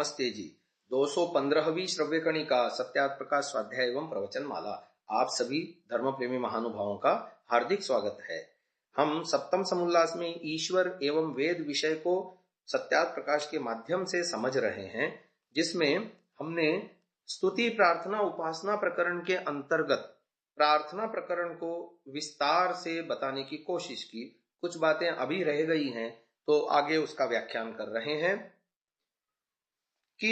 नमस्ते जी। 215वीं श्रव्य कणिका सत्यार्थ प्रकाश स्वाध्याय एवं प्रवचन माला आप सभी धर्म प्रेमी महानुभावों का हार्दिक स्वागत है। हम सप्तम समुल्लास में ईश्वर एवं वेद विषय को सत्यार्थ प्रकाश के माध्यम से समझ रहे हैं, जिसमें हमने स्तुति प्रार्थना उपासना प्रकरण के अंतर्गत प्रार्थना प्रकरण को विस्तार से बताने की कोशिश की। कुछ बातें अभी रह गई हैं, तो आगे उसका व्याख्यान कर रहे हैं कि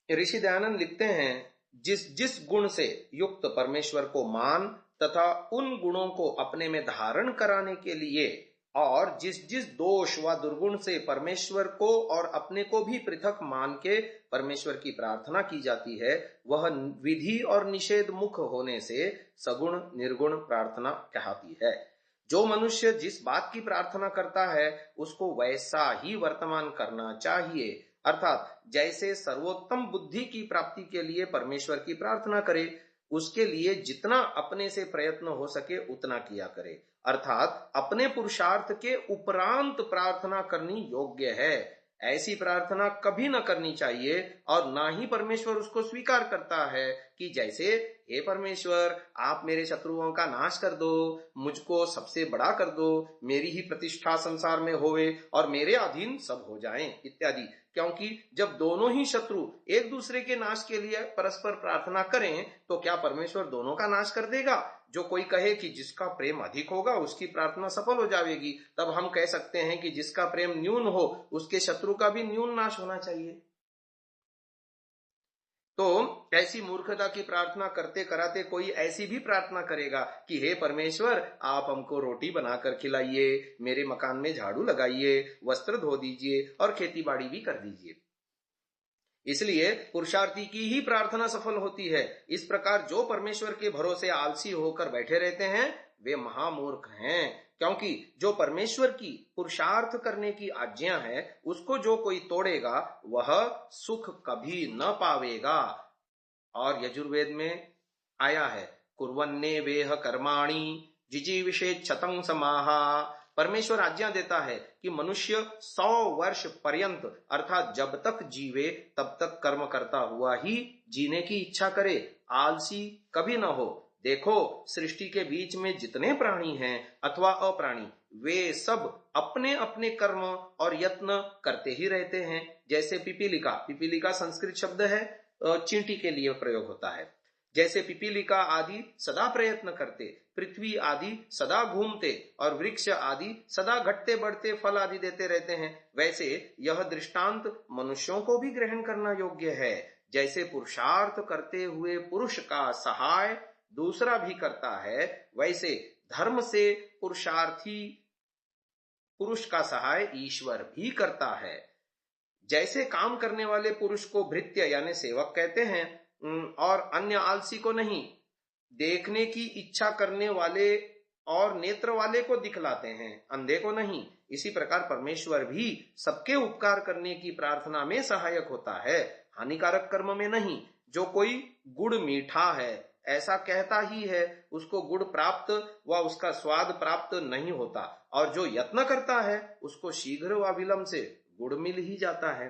ऋषि दयानंद लिखते हैं, जिस जिस गुण से युक्त परमेश्वर को मान तथा उन गुणों को अपने में धारण कराने के लिए और जिस जिस दोष व दुर्गुण से परमेश्वर को और अपने को भी पृथक मान के परमेश्वर की प्रार्थना की जाती है, वह विधि और निषेध मुख होने से सगुण निर्गुण प्रार्थना कहती है। जो मनुष्य जिस बात की प्रार्थना करता है उसको वैसा ही वर्तमान करना चाहिए, अर्थात जैसे सर्वोत्तम बुद्धि की प्राप्ति के लिए परमेश्वर की प्रार्थना करे, उसके लिए जितना अपने से प्रयत्न हो सके उतना किया करे, अर्थात अपने पुरुषार्थ के उपरांत प्रार्थना करनी योग्य है। ऐसी प्रार्थना कभी न करनी चाहिए और ना ही परमेश्वर उसको स्वीकार करता है कि जैसे हे परमेश्वर आप मेरे शत्रुओं का नाश कर दो, मुझको सबसे बड़ा कर दो, मेरी ही प्रतिष्ठा संसार में होवे और मेरे अधीन सब हो जाएं इत्यादि। क्योंकि जब दोनों ही शत्रु एक दूसरे के नाश के लिए परस्पर प्रार्थना करें तो क्या परमेश्वर दोनों का नाश कर देगा? जो कोई कहे कि जिसका प्रेम अधिक होगा उसकी प्रार्थना सफल हो जाएगी, तब हम कह सकते हैं कि जिसका प्रेम न्यून हो उसके शत्रु का भी न्यून नाश होना चाहिए। तो ऐसी मूर्खता की प्रार्थना करते कराते कोई ऐसी भी प्रार्थना करेगा कि हे परमेश्वर आप हमको रोटी बनाकर खिलाइए, मेरे मकान में झाड़ू लगाइए, वस्त्र धो दीजिए और खेती बाड़ी भी कर दीजिए। इसलिए पुरुषार्थी की ही प्रार्थना सफल होती है। इस प्रकार जो परमेश्वर के भरोसे आलसी होकर बैठे रहते हैं वे महामूर्ख हैं, क्योंकि जो परमेश्वर की पुरुषार्थ करने की आज्ञा है उसको जो कोई तोड़ेगा वह सुख कभी न पावेगा। और यजुर्वेद में आया है, कुर्वन्ने वेह कर्माणि जिजीविषेत् शतं समाहा। परमेश्वर आज्ञा देता है कि मनुष्य 100 वर्ष पर्यंत अर्थात जब तक जीवे तब तक कर्म करता हुआ ही जीने की इच्छा करे, आलसी कभी न हो। देखो सृष्टि के बीच में जितने प्राणी हैं अथवा अप्राणी, वे सब अपने अपने कर्म और यत्न करते ही रहते हैं। जैसे पिपीलिका, पिपीलिका संस्कृत शब्द है, चींटी के लिए प्रयोग होता है। जैसे पिपीलिका आदि सदा प्रयत्न करते, पृथ्वी आदि सदा घूमते और वृक्ष आदि सदा घटते बढ़ते फल आदि देते रहते हैं, वैसे यह दृष्टांत मनुष्यों को भी ग्रहण करना योग्य है। जैसे पुरुषार्थ करते हुए पुरुष का सहाय दूसरा भी करता है, वैसे धर्म से पुरुषार्थी पुरुष का सहाय ईश्वर भी करता है। जैसे काम करने वाले पुरुष को भृत्य यानी सेवक कहते हैं और अन्य आलसी को नहीं, देखने की इच्छा करने वाले और नेत्र वाले को दिखलाते हैं, अंधे को नहीं। इसी प्रकार परमेश्वर भी सबके उपकार करने की प्रार्थना में सहायक होता है, हानिकारक कर्म में नहीं। जो कोई गुड़ मीठा है ऐसा कहता ही है, उसको गुड़ प्राप्त व उसका स्वाद प्राप्त नहीं होता, और जो यत्न करता है उसको शीघ्र व विलंब से गुड़ मिल ही जाता है।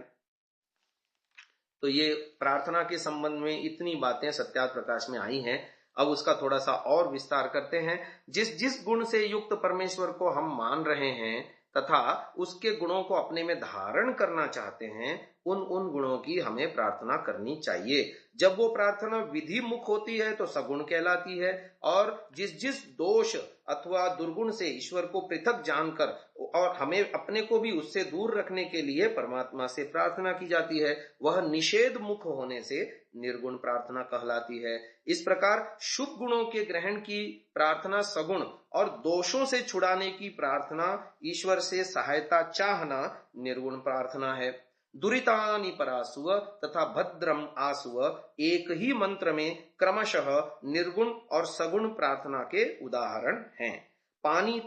तो ये प्रार्थना के संबंध में इतनी बातें सत्यार्थ प्रकाश में आई हैं। अब उसका थोड़ा सा और विस्तार करते हैं। जिस जिस गुण से युक्त परमेश्वर को हम मान रहे हैं तथा उसके गुणों को अपने में धारण करना चाहते हैं, उन उन गुणों की हमें प्रार्थना करनी चाहिए। जब वो प्रार्थना विधि मुख होती है तो सगुण कहलाती है, और जिस जिस दोष अथवा दुर्गुण से ईश्वर को पृथक जानकर और हमें अपने को भी उससे दूर रखने के लिए परमात्मा से प्रार्थना की जाती है, वह निषेध मुख होने से निर्गुण प्रार्थना कहलाती है। इस प्रकार शुभ गुणों के ग्रहण की प्रार्थना सगुण और दोषों से छुड़ाने की प्रार्थना ईश्वर से सहायता चाहना निर्गुण प्रार्थना है। दुरितानि परासुव तथा भद्रम आसुव एक ही मंत्र में क्रमशः निर्गुण और सगुण प्रार्थना के उदाहरण हैं। पानी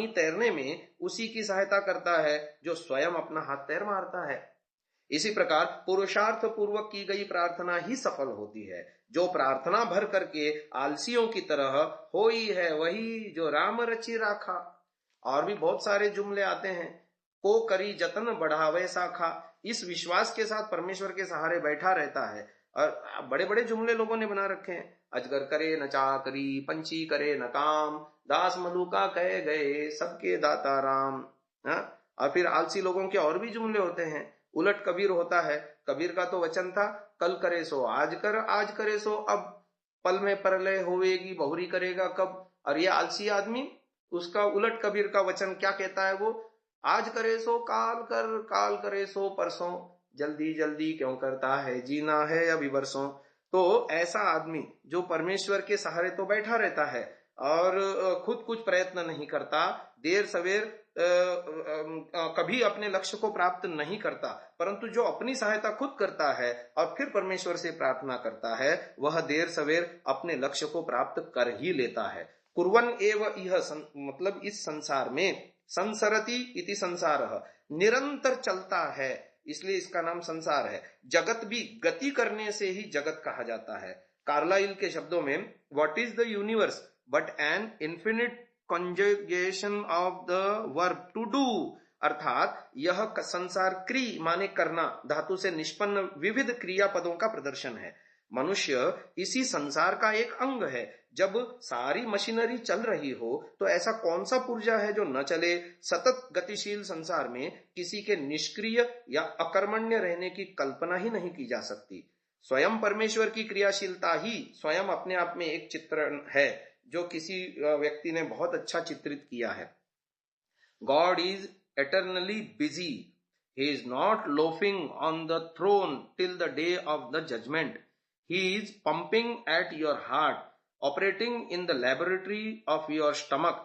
तैरने में उसी की सहायता करता है जो स्वयं अपना हाथ पैर मारता है। इसी प्रकार पुरुषार्थ पूर्वक की गई प्रार्थना ही सफल होती है। जो प्रार्थना भर करके आलसियों की तरह होई है वही जो राम रचि राखा, और भी बहुत सारे जुमले आते हैं, को करी जतन बढ़ावे साखा। इस विश्वास के साथ परमेश्वर के सहारे बैठा रहता है, और बड़े बड़े जुमले लोगों ने बना रखे हैं, अजगर करे न चाकरी, पंछी करे न काम, दास मलुका कहे गए सबके दाता राम। हाँ? और फिर आलसी लोगों के और भी जुमले होते हैं। उलट कबीर होता है, कबीर का तो वचन था, कल करे सो आज कर, आज करे सो अब, पल में परलय होवेगी बहुरी करेगा कब। और ये आलसी आदमी, उसका उलट कबीर का वचन क्या कहता है, वो आज करे सो काल कर, काल करे सो परसों, जल्दी जल्दी क्यों करता है, जीना है अभी बरसों। तो ऐसा आदमी जो परमेश्वर के सहारे तो बैठा रहता है और खुद कुछ प्रयत्न नहीं करता, देर सवेर कभी अपने लक्ष्य को प्राप्त नहीं करता, परंतु जो अपनी सहायता खुद करता है और फिर परमेश्वर से प्रार्थना करता है, वह देर सवेर अपने लक्ष्य को प्राप्त कर ही लेता है। कुर्वन् एव इह मतलब इस संसार में, संसरति इति संसारः, निरंतर चलता है, इसलिए इसका नाम संसार है। जगत भी गति करने से ही जगत कहा जाता है। कार्लाइल के शब्दों में, what is the universe but an infinite conjugation of the verb to do, अर्थात यह संसार क्री माने करना धातु से निष्पन्न विविध क्रियापदों का प्रदर्शन है। मनुष्य इसी संसार का एक अंग है। जब सारी मशीनरी चल रही हो तो ऐसा कौन सा पुर्जा है जो न चले। सतत गतिशील संसार में किसी के निष्क्रिय या अकर्मण्य रहने की कल्पना ही नहीं की जा सकती। स्वयं परमेश्वर की क्रियाशीलता ही स्वयं अपने आप में एक चित्रण है, जो किसी व्यक्ति ने बहुत अच्छा चित्रित किया है। God is eternally busy, he is not loafing on the throne till the day of the judgment, he is pumping at your heart, operating in the laboratory of your stomach,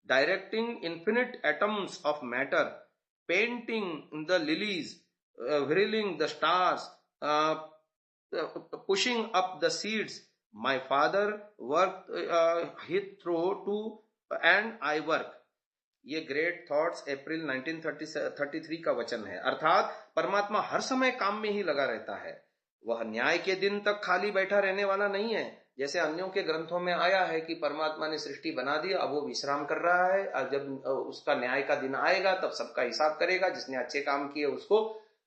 directing infinite atoms of matter, painting the lilies, whirling the stars, pushing up the seeds. My father worked hitherto to and I work. ये great thoughts अप्रैल 1933 का वचन है। अर्थात परमात्मा हर समय काम में ही लगा रहता है। वह न्याय के दिन तक खाली बैठा रहने वाला नहीं है। जैसे अन्यों के ग्रंथों में आया है कि परमात्मा ने सृष्टि बना दी, अब वो विश्राम कर रहा है, और जब उसका न्याय का दिन आएगा तब सबका हिसाब करेगा। जिसने अच्छे काम किए उसको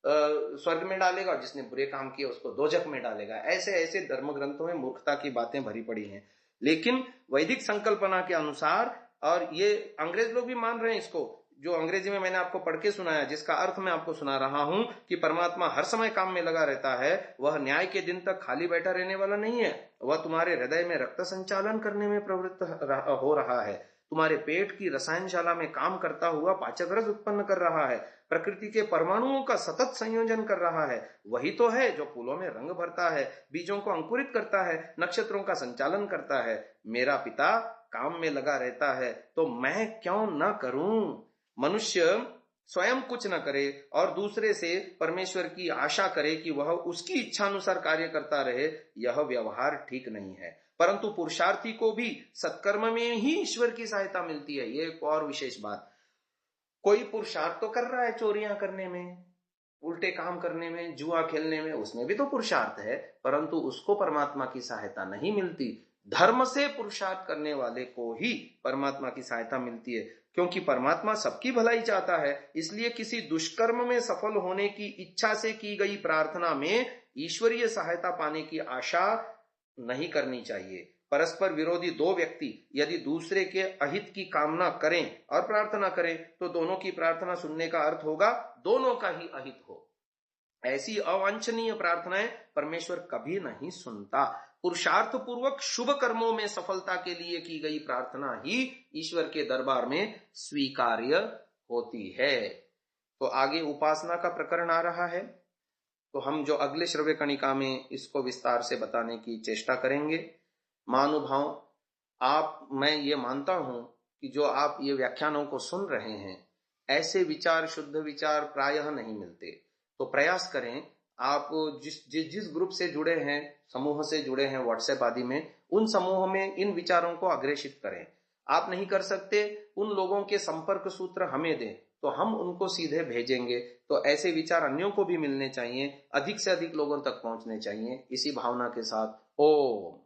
स्वर्ग में डालेगा और जिसने बुरे काम किए उसको दोजख में डालेगा। ऐसे ऐसे धर्म ग्रंथों में मूर्खता की बातें भरी पड़ी हैं। लेकिन वैदिक संकल्पना के अनुसार, और ये अंग्रेज लोग भी मान रहे हैं इसको, जो अंग्रेजी में मैंने आपको पढ़ के सुनाया, जिसका अर्थ मैं आपको सुना रहा हूं कि परमात्मा हर समय काम में लगा रहता है, वह न्याय के दिन तक खाली बैठा रहने वाला नहीं है। वह तुम्हारे हृदय में रक्त संचालन करने में प्रवृत्त हो रहा है, तुम्हारे पेट की रसायनशाला में काम करता हुआ पाचक रस उत्पन्न कर रहा है, प्रकृति के परमाणुओं का सतत संयोजन कर रहा है। वही तो है जो फूलों में रंग भरता है, बीजों को अंकुरित करता है, नक्षत्रों का संचालन करता है। मेरा पिता काम में लगा रहता है तो मैं क्यों न करूं। मनुष्य स्वयं कुछ न करे और दूसरे से परमेश्वर की आशा करे कि वह उसकी इच्छानुसार कार्य करता रहे, यह व्यवहार ठीक नहीं है। परंतु पुरुषार्थी को भी सत्कर्म में ही ईश्वर की सहायता मिलती है। ये एक और विशेष बात। कोई पुरुषार्थ तो कर रहा है चोरियां करने में, उल्टे काम करने में, जुआ खेलने में, उसमें भी तो पुरुषार्थ है, परंतु उसको परमात्मा की सहायता नहीं मिलती। धर्म से पुरुषार्थ करने वाले को ही परमात्मा की सहायता मिलती है, क्योंकि परमात्मा सबकी भलाई चाहता है। इसलिए किसी दुष्कर्म में सफल होने की इच्छा से की गई प्रार्थना में ईश्वरीय सहायता पाने की आशा नहीं करनी चाहिए। परस्पर विरोधी दो व्यक्ति यदि दूसरे के अहित की कामना करें और प्रार्थना करें तो दोनों की प्रार्थना सुनने का अर्थ होगा दोनों का ही अहित हो। ऐसी अवांछनीय प्रार्थनाएं परमेश्वर कभी नहीं सुनता। पुरुषार्थ पूर्वक शुभ कर्मों में सफलता के लिए की गई प्रार्थना ही ईश्वर के दरबार में स्वीकार्य होती है। तो आगे उपासना का प्रकरण आ रहा है, तो हम जो अगले श्रव्य कणिका में इसको विस्तार से बताने की चेष्टा करेंगे। महानुभाव, मैं ये मानता हूं कि जो आप ये व्याख्यानों को सुन रहे हैं, ऐसे विचार, शुद्ध विचार प्रायः नहीं मिलते। तो प्रयास करें, आप जिस ग्रुप से जुड़े हैं, समूह से जुड़े हैं व्हाट्सएप आदि में, उन समूह में इन विचारों को अग्रेषित करें। आप नहीं कर सकते, उन लोगों के संपर्क सूत्र हमें दें तो हम उनको सीधे भेजेंगे। तो ऐसे विचार अन्यों को भी मिलने चाहिए, अधिक से अधिक लोगों तक पहुंचने चाहिए। इसी भावना के साथ ओम।